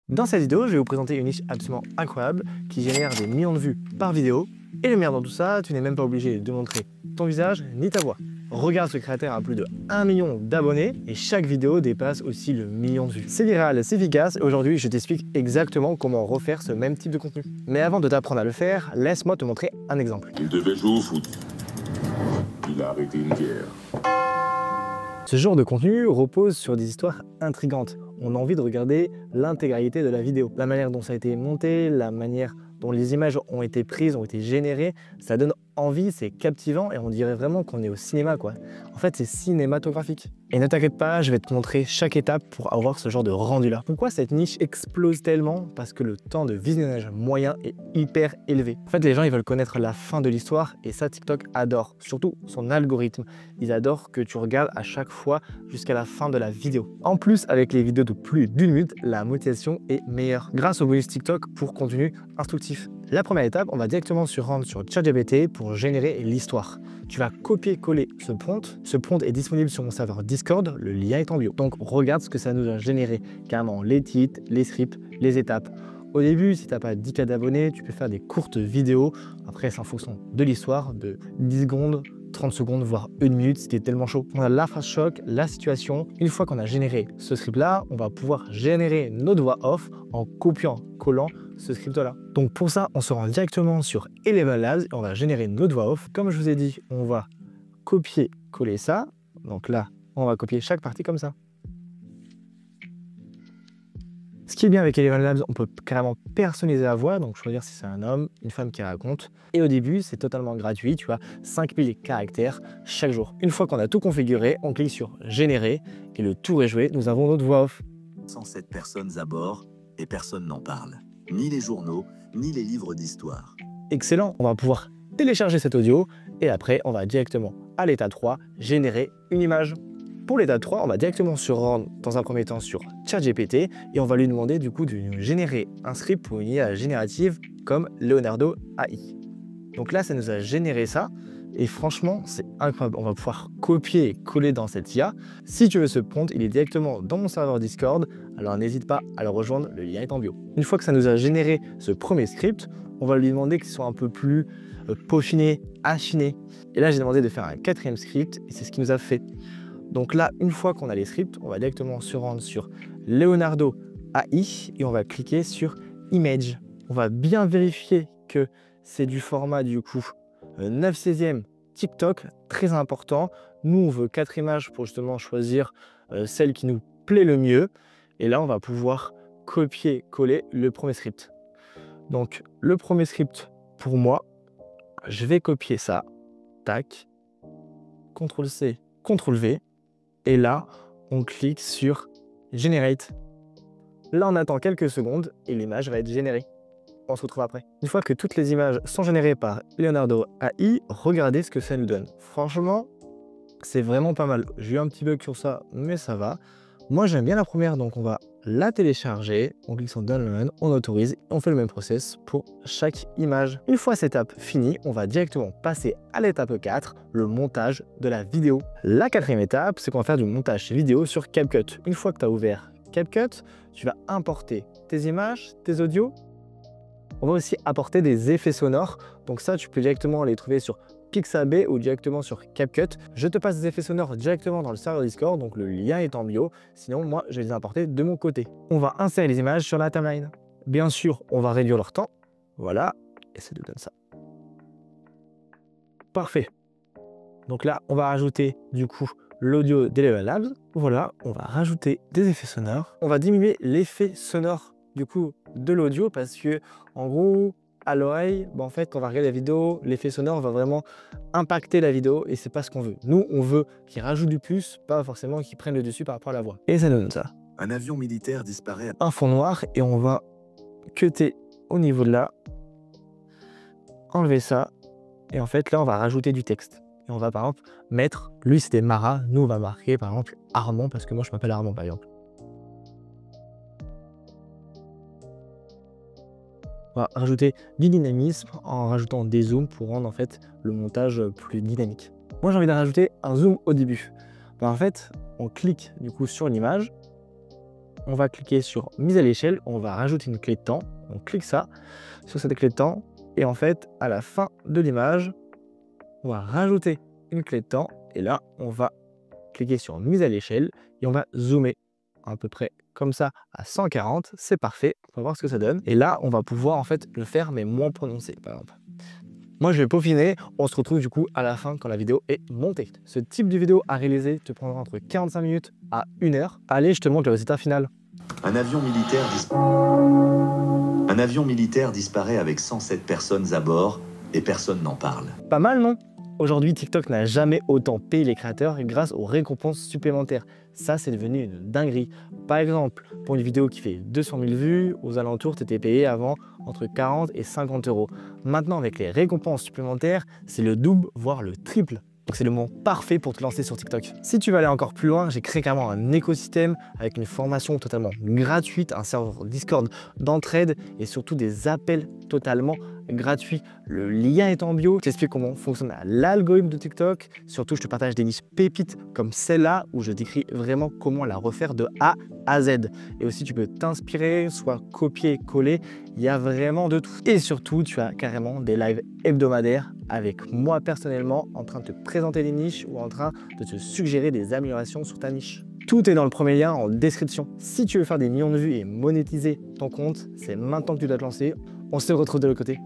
Dans cette vidéo, je vais vous présenter une niche absolument incroyable qui génère des millions de vues par vidéo. Et le meilleur dans tout ça, tu n'es même pas obligé de montrer ton visage ni ta voix. Regarde, ce créateur a plus de 1 million d'abonnés et chaque vidéo dépasse aussi le million de vues. C'est viral, c'est efficace et aujourd'hui je t'explique exactement comment refaire ce même type de contenu. Mais avant de t'apprendre à le faire, laisse-moi te montrer un exemple. Il devait jouer au foot. Il a arrêté une guerre. Ce genre de contenu repose sur des histoires intrigantes. On a envie de regarder l'intégralité de la vidéo. La manière dont ça a été monté, la manière dont les images ont été prises, ont été générées, ça donne envie, c'est captivant et on dirait vraiment qu'on est au cinéma, quoi. En fait, c'est cinématographique. Et ne t'inquiète pas, je vais te montrer chaque étape pour avoir ce genre de rendu-là. Pourquoi cette niche explose tellement? Parce que le temps de visionnage moyen est hyper élevé. En fait, les gens, ils veulent connaître la fin de l'histoire et ça, TikTok adore. Surtout son algorithme. Ils adorent que tu regardes à chaque fois jusqu'à la fin de la vidéo. En plus, avec les vidéos de plus d'1 minute, la monétisation est meilleure grâce au bonus TikTok pour contenu instructif. La première étape, on va directement se rendre sur ChatGPT pour générer l'histoire. Tu vas copier-coller ce prompt. Ce prompt est disponible sur mon serveur Discord, le lien est en bio. Donc regarde ce que ça nous a généré, carrément les titres, les scripts, les étapes. Au début, si tu n'as pas 10 000 d'abonnés, tu peux faire des courtes vidéos. Après, c'est en fonction de l'histoire, de 10 secondes, 30 secondes, voire 1 minute, c'était tellement chaud. On a la phrase choc, la situation. Une fois qu'on a généré ce script-là, on va pouvoir générer notre voix off en copiant-collant ce script-là. Donc pour ça, on se rend directement sur Eleven Labs et on va générer notre voix off. Comme je vous ai dit, on va copier-coller ça. Donc là, on va copier chaque partie comme ça. Ce qui est bien avec Eleven Labs, on peut carrément personnaliser la voix, donc choisir si c'est un homme, une femme qui raconte. Et au début, c'est totalement gratuit, tu as 5000 caractères chaque jour. Une fois qu'on a tout configuré, on clique sur Générer et le tour est joué, nous avons notre voix off. 107 personnes à bord et personne n'en parle. Ni les journaux, ni les livres d'histoire. Excellent, on va pouvoir télécharger cet audio et après, on va directement à l'état 3, générer une image. Pour l'état 3, on va directement se rendre dans un premier temps sur ChatGPT et on va lui demander du coup de nous générer un script pour une IA générative comme Leonardo AI. Donc là, ça nous a généré ça et franchement, c'est incroyable. On va pouvoir copier et coller dans cette IA. Si tu veux ce prompt, il est directement dans mon serveur Discord, alors n'hésite pas à le rejoindre, le lien est en bio. Une fois que ça nous a généré ce premier script, on va lui demander qu'il soit un peu plus peaufiné, affiné. Et là, j'ai demandé de faire un 4e script et c'est ce qu'il nous a fait. Donc là, une fois qu'on a les scripts, on va directement se rendre sur Leonardo AI et on va cliquer sur Image. On va bien vérifier que c'est du format du coup 9/16 TikTok, très important. Nous, on veut 4 images pour justement choisir celle qui nous plaît le mieux. Et là, on va pouvoir copier-coller le premier script. Donc, le premier script pour moi, je vais copier ça. Tac. CTRL-C, CTRL-V. Et là, on clique sur Generate. Là, on attend quelques secondes et l'image va être générée. On se retrouve après. Une fois que toutes les images sont générées par Leonardo AI, regardez ce que ça nous donne. Franchement, c'est vraiment pas mal. J'ai eu un petit bug sur ça, mais ça va. Moi, j'aime bien la première, donc on va la télécharger. On clique sur Download, on autorise, et on fait le même process pour chaque image. Une fois cette étape finie, on va directement passer à l'étape 4, le montage de la vidéo. La 4e étape, c'est qu'on va faire du montage vidéo sur CapCut. Une fois que tu as ouvert CapCut, tu vas importer tes images, tes audios. On va aussi apporter des effets sonores. Donc ça, tu peux directement les trouver sur Pixabay ou directement sur CapCut. Je te passe des effets sonores directement dans le serveur Discord, donc le lien est en bio. Sinon, moi, je vais les importer de mon côté. On va insérer les images sur la timeline. Bien sûr, on va réduire leur temps. Voilà, et ça nous donne ça. Parfait. Donc là, on va rajouter du coup l'audio d'Eleven Labs. Voilà, on va rajouter des effets sonores. On va diminuer l'effet sonore du coup de l'audio parce que en gros à l'oreille, en fait quand on va regarder la vidéo, l'effet sonore va vraiment impacter la vidéo et c'est pas ce qu'on veut. Nous on veut qu'ils rajoutent du plus, pas forcément qu'ils prennent le dessus par rapport à la voix. Et ça donne ça. Un avion militaire disparaît. Un fond noir et on va cutter au niveau de là, enlever ça et en fait là on va rajouter du texte. Et on va par exemple mettre, lui c'était Mara, nous on va marquer par exemple Armand parce que moi je m'appelle Armand par exemple. On va rajouter du dynamisme en rajoutant des zooms pour rendre en fait le montage plus dynamique. Moi j'ai envie de rajouter un zoom au début. En fait, on clique du coup sur l'image on va cliquer sur mise à l'échelle, on va rajouter une clé de temps. On clique ça sur cette clé de temps et en fait, à la fin de l'image, on va rajouter une clé de temps et là, on va cliquer sur mise à l'échelle et on va zoomer à peu près comme ça à 140. C'est parfait. On va voir ce que ça donne. Et là, on va pouvoir en fait le faire mais moins prononcé, par exemple. Moi, je vais peaufiner. On se retrouve du coup à la fin quand la vidéo est montée. Ce type de vidéo à réaliser te prendra entre 45 minutes à 1 heure. Allez, je te montre le résultat final. Un avion militaire disparaît avec 107 personnes à bord et personne n'en parle. Pas mal, non? Aujourd'hui, TikTok n'a jamais autant payé les créateurs grâce aux récompenses supplémentaires. Ça, c'est devenu une dinguerie. Par exemple, pour une vidéo qui fait 200 000 vues, aux alentours, tu étais payé avant entre 40 et 50 euros. Maintenant, avec les récompenses supplémentaires, c'est le double, voire le triple. Donc c'est le moment parfait pour te lancer sur TikTok. Si tu veux aller encore plus loin, j'ai créé carrément un écosystème avec une formation totalement gratuite, un serveur Discord d'entraide et surtout des appels totalement gratuits. Le lien est en bio. Je t'explique comment fonctionne l'algorithme de TikTok. Surtout, je te partage des niches pépites comme celle-là où je décris vraiment comment la refaire de A à Z. Et aussi, tu peux t'inspirer, soit copier, coller. Il y a vraiment de tout. Et surtout, tu as carrément des lives hebdomadaires avec moi personnellement en train de te présenter des niches ou en train de te suggérer des améliorations sur ta niche. Tout est dans le premier lien en description. Si tu veux faire des millions de vues et monétiser ton compte, c'est maintenant que tu dois te lancer. On se retrouve de l'autre côté.